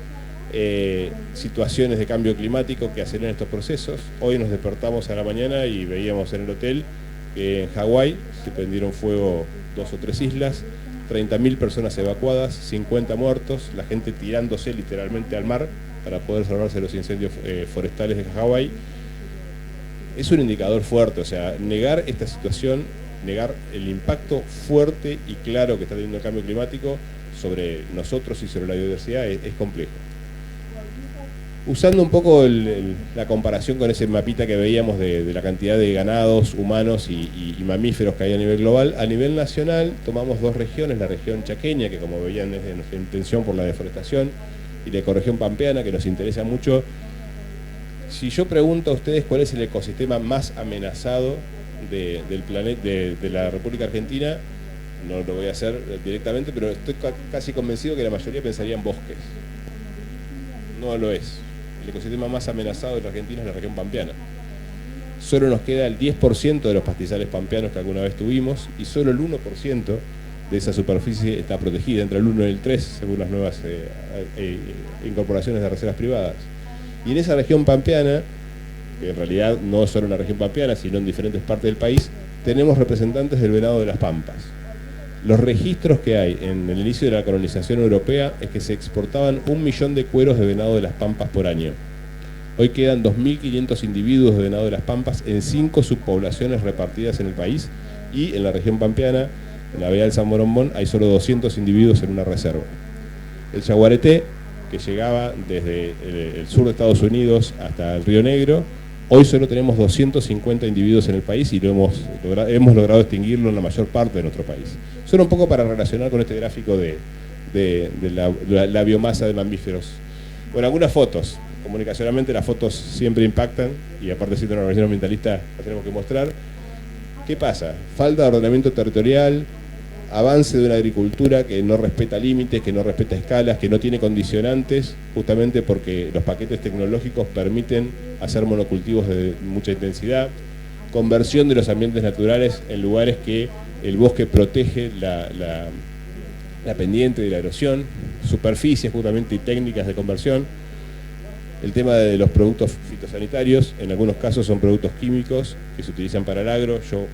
situaciones de cambio climático que aceleran estos procesos. Hoy nos despertamos a la mañana y veíamos en el hotel que en Hawái se prendieron fuego 2 o 3 islas, 30.000 personas evacuadas, 50 muertos, la gente tirándose literalmente al mar para poder salvarse de los incendios forestales de Hawái. Es un indicador fuerte, o sea, negar esta situación, negar el impacto fuerte y claro que está teniendo el cambio climático sobre nosotros y sobre la biodiversidad es complejo. Usando un poco la comparación con ese mapita que veíamos de la cantidad de ganados, humanos y mamíferos que hay a nivel global, a nivel nacional tomamos 2 regiones, la región chaqueña, que como veían es de nuestra intención por la deforestación, y la ecorregión pampeana, que nos interesa mucho. Si yo pregunto a ustedes cuál es el ecosistema más amenazado del planeta, de la República Argentina, no lo voy a hacer directamente, pero estoy casi convencido que la mayoría pensaría en bosques. No lo es. El ecosistema más amenazado de la Argentina es la región pampeana. Solo nos queda el 10% de los pastizales pampeanos que alguna vez tuvimos y solo el 1% de esa superficie está protegida, entre el 1 y el 3, según las nuevas incorporaciones de reservas privadas. Y en esa región pampeana, que en realidad no es solo una región pampeana, sino en diferentes partes del país, tenemos representantes del venado de las pampas. Los registros que hay en el inicio de la colonización europea es que se exportaban 1 millón de cueros de venado de las pampas por año. Hoy quedan 2.500 individuos de venado de las pampas en 5 subpoblaciones repartidas en el país y en la región pampeana, en la bahía del San Borombón, hay solo 200 individuos en una reserva. El yaguareté, que llegaba desde el sur de Estados Unidos hasta el Río Negro, hoy solo tenemos 250 individuos en el país y hemos logrado extinguirlo en la mayor parte de nuestro país. Solo un poco para relacionar con este gráfico de la biomasa de mamíferos. Bueno, algunas fotos. Comunicacionalmente las fotos siempre impactan y aparte siendo una organización ambientalista las tenemos que mostrar. ¿Qué pasa? Falta de ordenamiento territorial, avance de una agricultura que no respeta límites, que no respeta escalas, que no tiene condicionantes, justamente porque los paquetes tecnológicos permiten hacer monocultivos de mucha intensidad, conversión de los ambientes naturales en lugares que el bosque protege la pendiente de la erosión, superficies justamente y técnicas de conversión, el tema de los productos fitosanitarios, en algunos casos son productos químicos que se utilizan para el agro, yo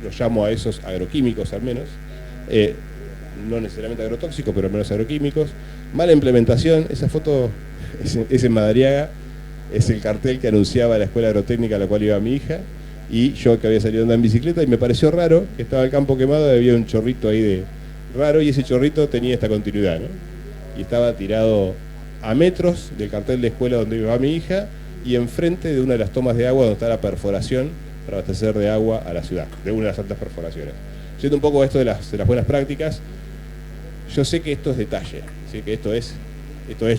los llamo a esos agroquímicos al menos, no necesariamente agrotóxicos, pero al menos agroquímicos. Mala implementación, esa foto es en Madariaga, es el cartel que anunciaba la escuela agrotécnica a la cual iba mi hija, y yo que había salido a andar en bicicleta y me pareció raro que estaba el campo quemado y había un chorrito ahí de raro y ese chorrito tenía esta continuidad, ¿no? Y estaba tirado a metros del cartel de escuela donde iba mi hija y enfrente de una de las tomas de agua donde está la perforación para abastecer de agua a la ciudad, de una de las altas perforaciones. Yendo un poco a esto de las buenas prácticas, yo sé que esto es detalle, sé que esto es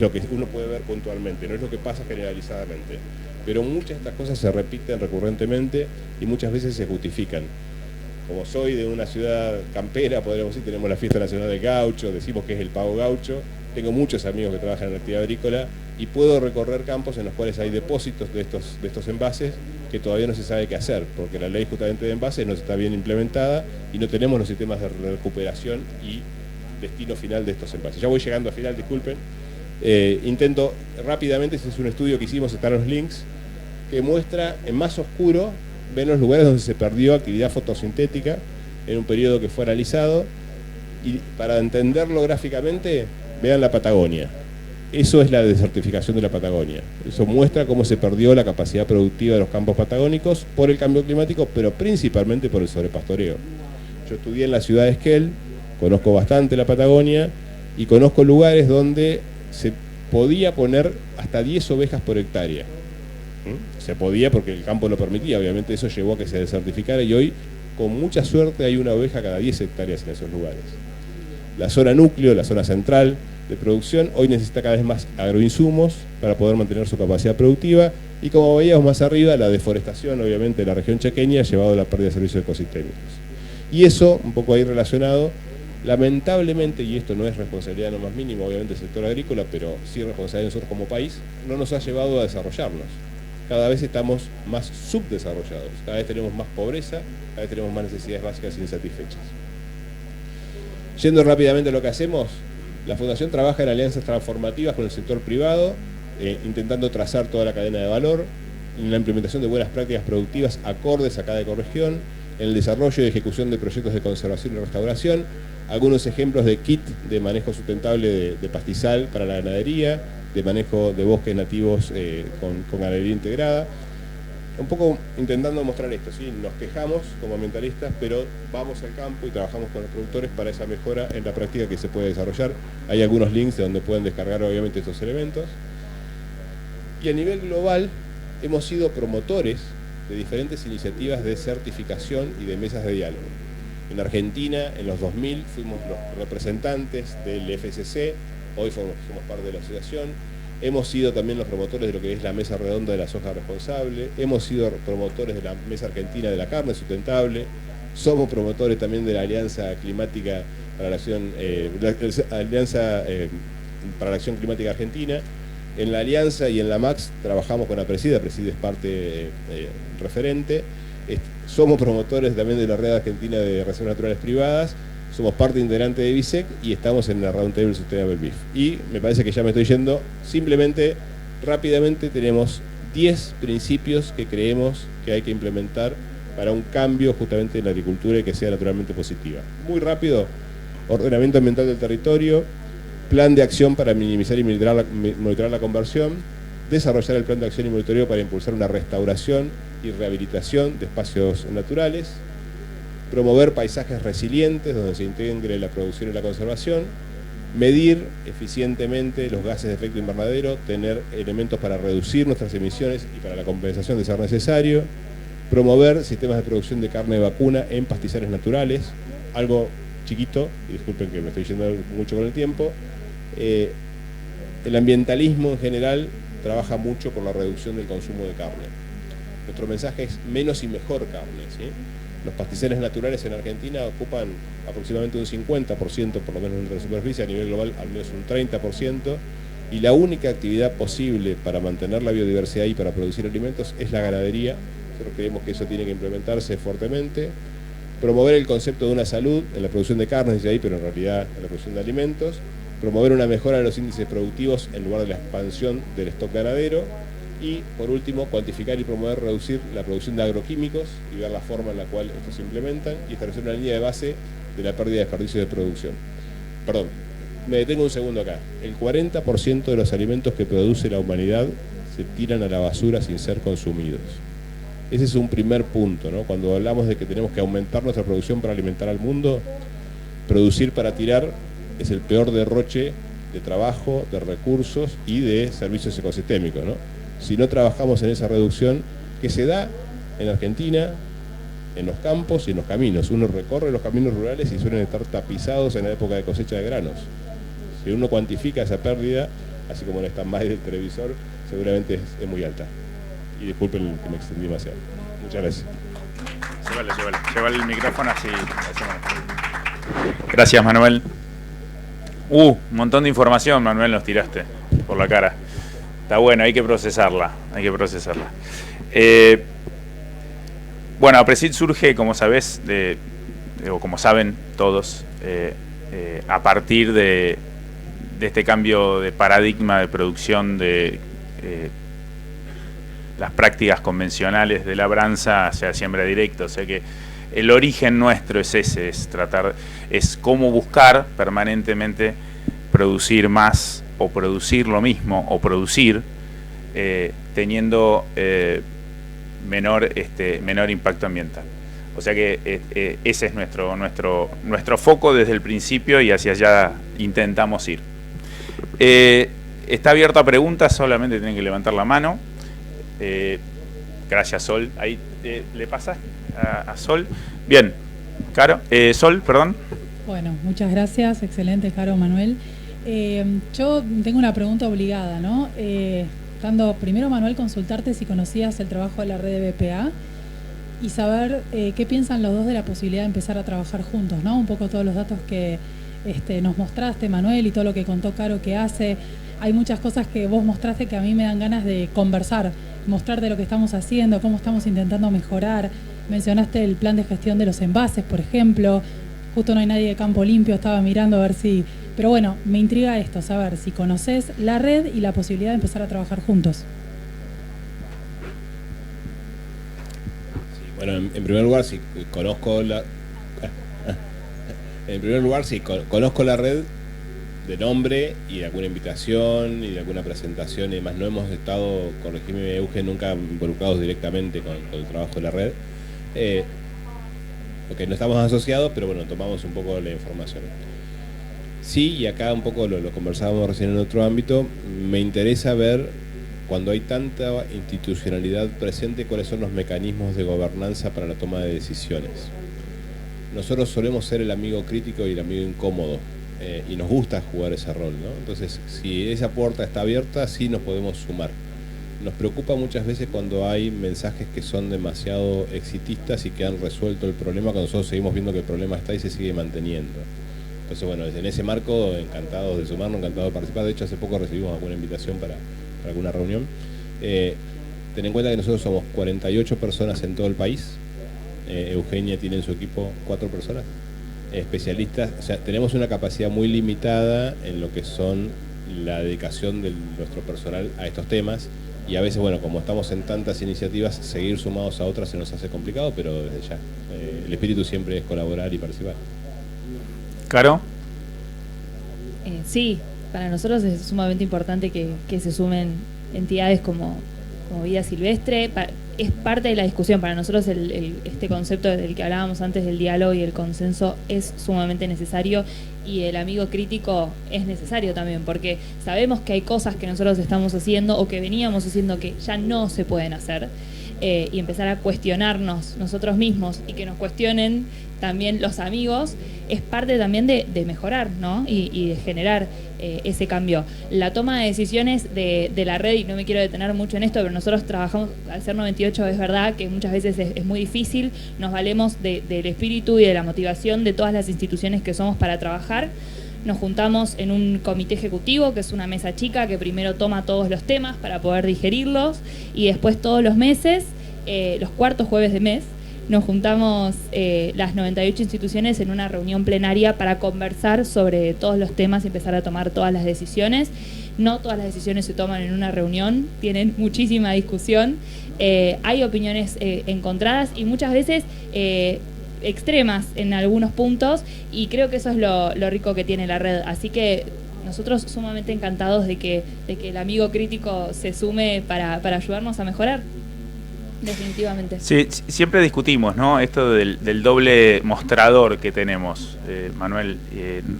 lo que uno puede ver puntualmente, no es lo que pasa generalizadamente, pero muchas de estas cosas se repiten recurrentemente y muchas veces se justifican. Como soy de una ciudad campera, podríamos decir, tenemos la Fiesta Nacional del Gaucho, decimos que es el Pago Gaucho, tengo muchos amigos que trabajan en la actividad agrícola y puedo recorrer campos en los cuales hay depósitos de estos envases que todavía no se sabe qué hacer, porque la ley justamente de envases no está bien implementada y no tenemos los sistemas de recuperación y destino final de estos envases. Ya voy llegando al final, disculpen. Intento rápidamente, este es un estudio que hicimos, están los links, que muestra en más oscuro, ven los lugares donde se perdió actividad fotosintética en un periodo que fue analizado, y para entenderlo gráficamente, vean la Patagonia. Eso es la desertificación de la Patagonia. Eso muestra cómo se perdió la capacidad productiva de los campos patagónicos por el cambio climático, pero principalmente por el sobrepastoreo. Yo estudié en la ciudad de Esquel, conozco bastante la Patagonia y conozco lugares donde se podía poner hasta 10 ovejas por hectárea. Se podía porque el campo lo permitía, obviamente eso llevó a que se desertificara y hoy con mucha suerte hay una oveja cada 10 hectáreas en esos lugares. La zona núcleo, la zona central de producción, hoy necesita cada vez más agroinsumos para poder mantener su capacidad productiva, y como veíamos más arriba, la deforestación, obviamente, de la región chaqueña ha llevado a la pérdida de servicios ecosistémicos. Y eso, un poco ahí relacionado, lamentablemente, y esto no es responsabilidad no más mínima, obviamente, del sector agrícola, pero sí responsabilidad de nosotros como país, no nos ha llevado a desarrollarnos. Cada vez estamos más subdesarrollados, cada vez tenemos más pobreza, cada vez tenemos más necesidades básicas insatisfechas. Yendo rápidamente a lo que hacemos, la Fundación trabaja en alianzas transformativas con el sector privado, intentando trazar toda la cadena de valor, en la implementación de buenas prácticas productivas acordes a cada ecorregión, en el desarrollo y ejecución de proyectos de conservación y restauración, algunos ejemplos de kit de manejo sustentable de pastizal para la ganadería, de manejo de bosques nativos con ganadería integrada. Un poco intentando mostrar esto, ¿sí? Nos quejamos como ambientalistas, pero vamos al campo y trabajamos con los productores para esa mejora en la práctica que se puede desarrollar. Hay algunos links de donde pueden descargar obviamente estos elementos. Y a nivel global hemos sido promotores de diferentes iniciativas de certificación y de mesas de diálogo. En Argentina, en los 2000, fuimos los representantes del FSC, hoy somos parte de la asociación. Hemos sido también los promotores de lo que es la Mesa Redonda de la Soja Responsable, hemos sido promotores de la Mesa Argentina de la Carne Sustentable, somos promotores también de la Alianza Climática para la Acción, para la Acción Climática Argentina. En la Alianza y en la MAX trabajamos con APRESID, APRESID es parte referente. Somos promotores también de la Red Argentina de Reservas Naturales Privadas, somos parte integrante de BISEC y estamos en la Roundtable Sustainable Beef. Y me parece que ya me estoy yendo, simplemente, rápidamente tenemos 10 principios que creemos que hay que implementar para un cambio justamente en la agricultura y que sea naturalmente positiva. Muy rápido: ordenamiento ambiental del territorio, plan de acción para minimizar y monitorar la conversión, desarrollar el plan de acción y monitoreo para impulsar una restauración y rehabilitación de espacios naturales, promover paisajes resilientes donde se integre la producción y la conservación, medir eficientemente los gases de efecto invernadero, tener elementos para reducir nuestras emisiones y para la compensación de ser necesario, promover sistemas de producción de carne de vacuna en pastizales naturales, algo chiquito, y disculpen que me estoy yendo mucho con el tiempo. El ambientalismo en general trabaja mucho por la reducción del consumo de carne. Nuestro mensaje es menos y mejor carne, ¿sí? Los pastizales naturales en Argentina ocupan aproximadamente un 50%, por lo menos de la superficie, a nivel global al menos un 30%, y la única actividad posible para mantener la biodiversidad y para producir alimentos es la ganadería. Nosotros creemos que eso tiene que implementarse fuertemente. Promover el concepto de una salud en la producción de carnes, dice ahí, pero en realidad en la producción de alimentos. Promover una mejora de los índices productivos en lugar de la expansión del stock ganadero. Y, por último, cuantificar y promover reducir la producción de agroquímicos y ver la forma en la cual estos se implementan y establecer una línea de base de la pérdida de desperdicio de producción. Perdón, me detengo un segundo acá. El 40% de los alimentos que produce la humanidad se tiran a la basura sin ser consumidos. Ese es un primer punto, ¿no? Cuando hablamos de que tenemos que aumentar nuestra producción para alimentar al mundo, producir para tirar es el peor derroche de trabajo, de recursos y de servicios ecosistémicos, ¿no? Si no trabajamos en esa reducción que se da en Argentina, en los campos y en los caminos. Uno recorre los caminos rurales y suelen estar tapizados en la época de cosecha de granos. Si uno cuantifica esa pérdida, así como en stand-by del televisor, seguramente es muy alta. Y disculpen que me extendí demasiado. Muchas gracias. Lleva el micrófono así. Gracias, Manuel. Un montón de información, Manuel, nos tiraste por la cara. Está bueno, hay que procesarla. Bueno, APRESID surge, como sabés, o como saben todos, a partir de este cambio de paradigma de producción de las prácticas convencionales de labranza hacia siembra directa. O sea que el origen nuestro es ese, es cómo buscar permanentemente producir más o producir lo mismo o producir teniendo menor impacto ambiental. O sea que ese es nuestro foco desde el principio y hacia allá intentamos ir. Está abierto a preguntas, solamente tienen que levantar la mano. Gracias, Sol. Ahí le pasas a Sol. Bien, Caro. Sol, perdón. Bueno, muchas gracias, excelente, Caro, Manuel. Yo tengo una pregunta obligada, ¿no? Primero, Manuel, consultarte si conocías el trabajo de la red de BPA y saber qué piensan los dos de la posibilidad de empezar a trabajar juntos, ¿no? Un poco todos los datos que nos mostraste, Manuel, y todo lo que contó Caro que hace. Hay muchas cosas que vos mostraste que a mí me dan ganas de conversar, mostrarte lo que estamos haciendo, cómo estamos intentando mejorar. Mencionaste el plan de gestión de los envases, por ejemplo. Justo no hay nadie de Campo Limpio, estaba mirando a ver si... Pero bueno, me intriga esto, saber si conoces la red y la posibilidad de empezar a trabajar juntos. Sí, bueno, en primer lugar, sí, conozco la... En primer lugar, sí, conozco la red de nombre y de alguna invitación y de alguna presentación y demás. No hemos estado, corregime Eugen, nunca involucrados directamente con el trabajo de la red. Porque no estamos asociados, pero bueno, tomamos un poco la información. Sí, y acá un poco lo conversábamos recién en otro ámbito, me interesa ver, cuando hay tanta institucionalidad presente, cuáles son los mecanismos de gobernanza para la toma de decisiones. Nosotros solemos ser el amigo crítico y el amigo incómodo, y nos gusta jugar ese rol, ¿no? Entonces, si esa puerta está abierta, sí nos podemos sumar. Nos preocupa muchas veces cuando hay mensajes que son demasiado exitistas y que han resuelto el problema, cuando nosotros seguimos viendo que el problema está y se sigue manteniendo. Entonces, bueno, en ese marco, encantados de sumarnos, encantados de participar. De hecho, hace poco recibimos alguna invitación para alguna reunión. Ten en cuenta que nosotros somos 48 personas en todo el país. Eugenia tiene en su equipo 4 personas, especialistas. O sea, tenemos una capacidad muy limitada en lo que son la dedicación de nuestro personal a estos temas. Y a veces, bueno, como estamos en tantas iniciativas, seguir sumados a otras se nos hace complicado, pero desde ya. El espíritu siempre es colaborar y participar. ¿Caro? Sí, para nosotros es sumamente importante que se sumen entidades como Vida Silvestre. Es parte de la discusión. Para nosotros este concepto del que hablábamos antes del diálogo y el consenso es sumamente necesario, y el amigo crítico es necesario también, porque sabemos que hay cosas que nosotros estamos haciendo o que veníamos haciendo que ya no se pueden hacer, y empezar a cuestionarnos nosotros mismos y que nos cuestionen también los amigos es parte también de mejorar, ¿no? Y de generar ese cambio. La toma de decisiones de la red, y no me quiero detener mucho en esto, pero nosotros trabajamos, al ser 98 es verdad que muchas veces es muy difícil, nos valemos del espíritu y de la motivación de todas las instituciones que somos para trabajar. Nos juntamos en un comité ejecutivo, que es una mesa chica que primero toma todos los temas para poder digerirlos, y después todos los meses, los cuartos jueves de mes, nos juntamos las 98 instituciones en una reunión plenaria para conversar sobre todos los temas y empezar a tomar todas las decisiones. No todas las decisiones se toman en una reunión, tienen muchísima discusión, hay opiniones encontradas y muchas veces extremas en algunos puntos, y creo que eso es lo rico que tiene la red. Así que nosotros sumamente encantados de que el amigo crítico se sume para ayudarnos a mejorar. Definitivamente. Sí, siempre discutimos, ¿no? Esto del doble mostrador que tenemos, Manuel.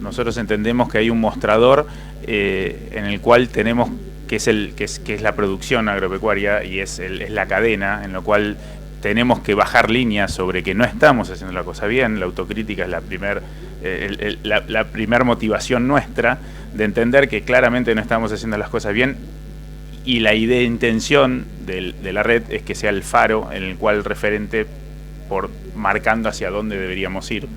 Nosotros entendemos que hay un mostrador en el cual tenemos, que es la producción agropecuaria y es la cadena, en lo cual tenemos que bajar líneas sobre que no estamos haciendo la cosa bien. La autocrítica es la primer motivación nuestra de entender que claramente no estamos haciendo las cosas bien. Y la intención de la red es que sea el faro en el cual el referente por marcando hacia dónde deberíamos ir.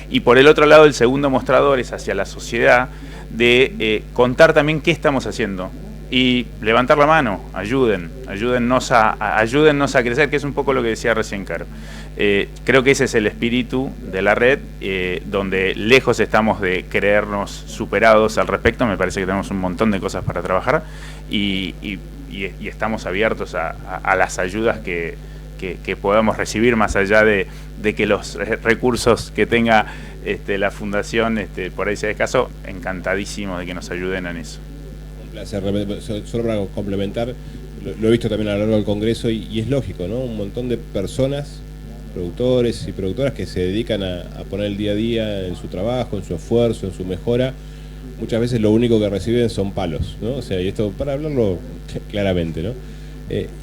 Y por el otro lado, el segundo mostrador es hacia la sociedad, de contar también qué estamos haciendo y levantar la mano, ayúdennos a crecer, que es un poco lo que decía recién Caro. Creo que ese es el espíritu de la red, donde lejos estamos de creernos superados al respecto. Me parece que tenemos un montón de cosas para trabajar y estamos abiertos a las ayudas que podamos recibir, más allá de que los recursos que tenga la fundación por ahí sea escaso. Encantadísimo de que nos ayuden en eso. Un placer. Solo para complementar, lo he visto también a lo largo del Congreso y es lógico, ¿no? Un montón de personas, productores y productoras que se dedican a poner el día a día en su trabajo, en su esfuerzo, en su mejora. Muchas veces lo único que reciben son palos, ¿no? O sea, y esto para hablarlo claramente, ¿no?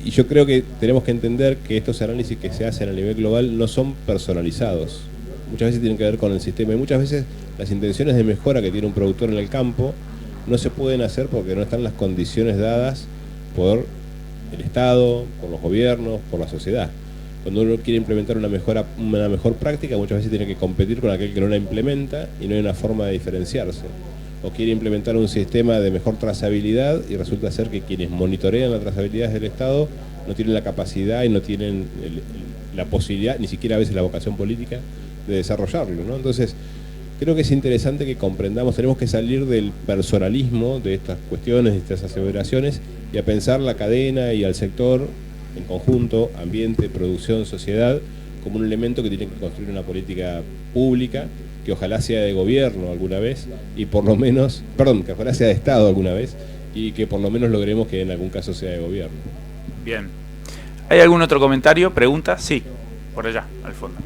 Y yo creo que tenemos que entender que estos análisis que se hacen a nivel global no son personalizados. muchas veces tienen que ver con el sistema y muchas veces las intenciones de mejora que tiene un productor en el campo no se pueden hacer porque no están las condiciones dadas por el Estado, por los gobiernos, por la sociedad. Cuando uno quiere implementar una mejor práctica, muchas veces tiene que competir con aquel que no la implementa y no hay una forma de diferenciarse. O quiere implementar un sistema de mejor trazabilidad y resulta ser que quienes monitorean la trazabilidad del Estado no tienen la capacidad y no tienen la posibilidad, ni siquiera a veces la vocación política, de desarrollarlo, ¿no? Entonces, creo que es interesante que comprendamos, tenemos que salir del personalismo de estas cuestiones, de estas aseveraciones, y a pensar la cadena y al sector en conjunto, ambiente, producción, sociedad, como un elemento que tiene que construir una política pública, que ojalá sea de gobierno alguna vez, y por lo menos, perdón, que ojalá sea de Estado alguna vez, y que por lo menos logremos que en algún caso sea de gobierno. Bien. ¿Hay algún otro comentario, pregunta? Sí, por allá, al fondo.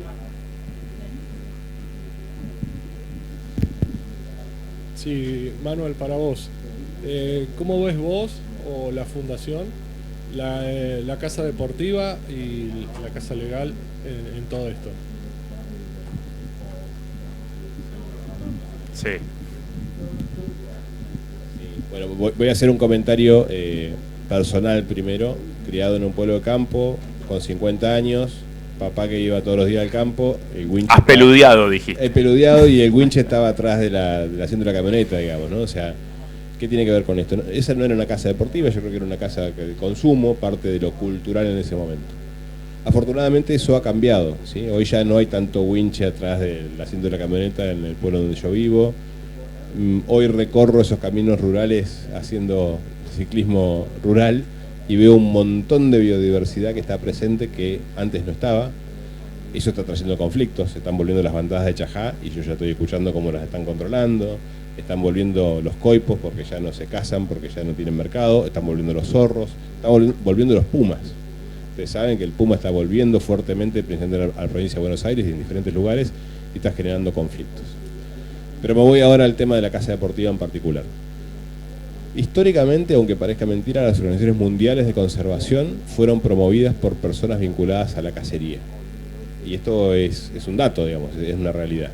Sí, Manuel, para vos. ¿Cómo ves vos o la fundación la casa deportiva y la casa legal en todo esto? Sí. Bueno, voy a hacer un comentario personal primero. Criado en un pueblo de campo, con 50 años, papá que iba todos los días al campo, el winch... Has peludeado, dijiste. El peludeado y el winch estaba atrás de la asiento de la camioneta, digamos, ¿no? O sea, ¿qué tiene que ver con esto? Esa no era una casa deportiva, yo creo que era una casa de consumo, parte de lo cultural en ese momento. Afortunadamente eso ha cambiado, ¿sí? Hoy ya no hay tanto winch atrás del asiento de la camioneta en el pueblo donde yo vivo. Hoy recorro esos caminos rurales haciendo ciclismo rural y veo un montón de biodiversidad que está presente que antes no estaba. Eso está trayendo conflictos, se están volviendo las bandadas de chajá y yo ya estoy escuchando cómo las están controlando. Están volviendo los coipos porque ya no se cazan, porque ya no tienen mercado. Están volviendo los zorros, están volviendo los pumas. Ustedes saben que el puma está volviendo fuertemente, principalmente a la provincia de Buenos Aires y en diferentes lugares, y está generando conflictos. Pero me voy ahora al tema de la casa deportiva en particular. Históricamente, aunque parezca mentira, las organizaciones mundiales de conservación fueron promovidas por personas vinculadas a la cacería. Y esto es un dato, digamos, es una realidad.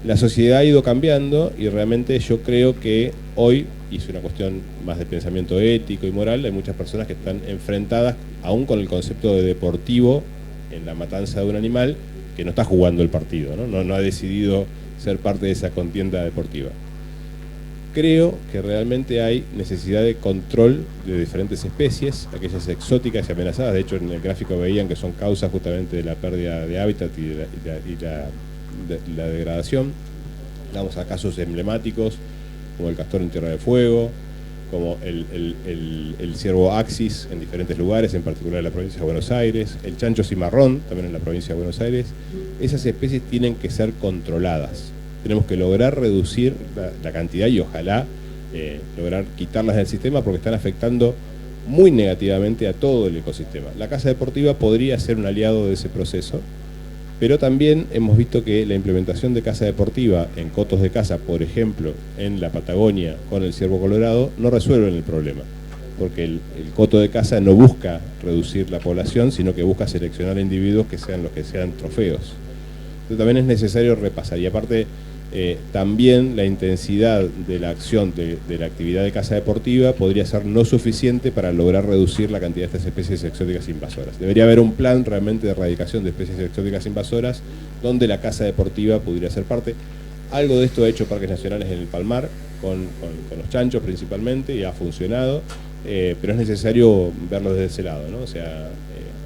La sociedad ha ido cambiando y realmente yo creo que hoy, y es una cuestión más de pensamiento ético y moral, hay muchas personas que están enfrentadas aún con el concepto de deportivo en la matanza de un animal que no está jugando el partido, ¿no? No ha decidido ser parte de esa contienda deportiva. Creo que realmente hay necesidad de control de diferentes especies, aquellas exóticas y amenazadas. De hecho, en el gráfico veían que son causas justamente de la pérdida de hábitat y la degradación. Vamos a casos emblemáticos, como el castor en Tierra del Fuego, como el ciervo axis en diferentes lugares, en particular en la provincia de Buenos Aires, el chancho cimarrón, también en la provincia de Buenos Aires. Esas especies tienen que ser controladas. Tenemos que lograr reducir la cantidad y ojalá lograr quitarlas del sistema porque están afectando muy negativamente a todo el ecosistema. La casa deportiva podría ser un aliado de ese proceso, pero también hemos visto que la implementación de casa deportiva en cotos de caza, por ejemplo, en la Patagonia con el ciervo colorado, no resuelven el problema, porque el coto de caza no busca reducir la población, sino que busca seleccionar individuos que sean los que sean trofeos. Entonces también es necesario repasar, y aparte también la intensidad de la acción de la actividad de caza deportiva podría ser no suficiente para lograr reducir la cantidad de estas especies exóticas invasoras. Debería haber un plan realmente de erradicación de especies exóticas invasoras donde la caza deportiva pudiera ser parte. Algo de esto ha hecho Parques Nacionales en el Palmar, con los chanchos principalmente, y ha funcionado, pero es necesario verlo desde ese lado, ¿no? O sea,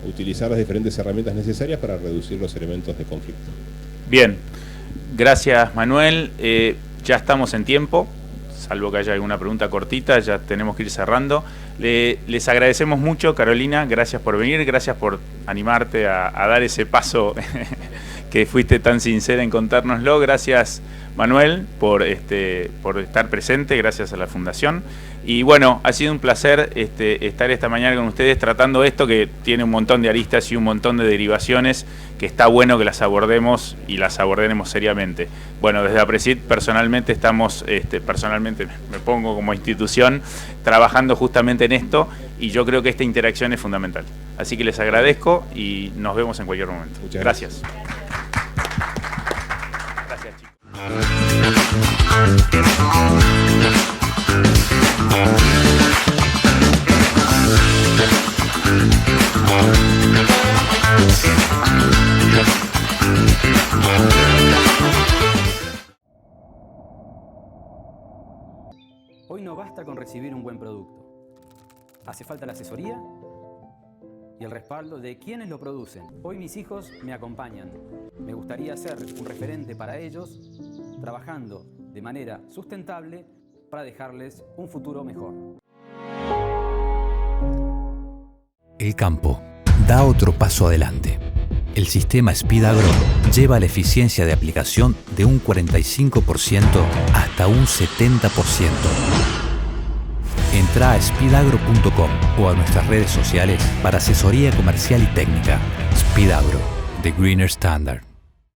utilizar las diferentes herramientas necesarias para reducir los elementos de conflicto. Bien. Gracias, Manuel. Ya estamos en tiempo, salvo que haya alguna pregunta cortita, ya tenemos que ir cerrando. Les agradecemos mucho, Carolina, gracias por venir, gracias por animarte a dar ese paso que fuiste tan sincera en contárnoslo. Gracias, Manuel, por estar presente, gracias a la Fundación. Y bueno, ha sido un placer estar esta mañana con ustedes tratando esto que tiene un montón de aristas y un montón de derivaciones que está bueno que las abordemos y las abordemos seriamente. Bueno, desde APRESID personalmente estamos, personalmente me pongo como institución, trabajando justamente en esto y yo creo que esta interacción es fundamental. Así que les agradezco y nos vemos en cualquier momento. Muchas gracias. Gracias. Hoy no basta con recibir un buen producto. Hace falta la asesoría y el respaldo de quienes lo producen. Hoy mis hijos me acompañan. Me gustaría ser un referente para ellos, trabajando de manera sustentable para dejarles un futuro mejor. El campo da otro paso adelante. El sistema SpeedAgro lleva la eficiencia de aplicación de un 45% hasta un 70%. Entra a speedagro.com o a nuestras redes sociales para asesoría comercial y técnica. SpeedAgro, The Greener Standard.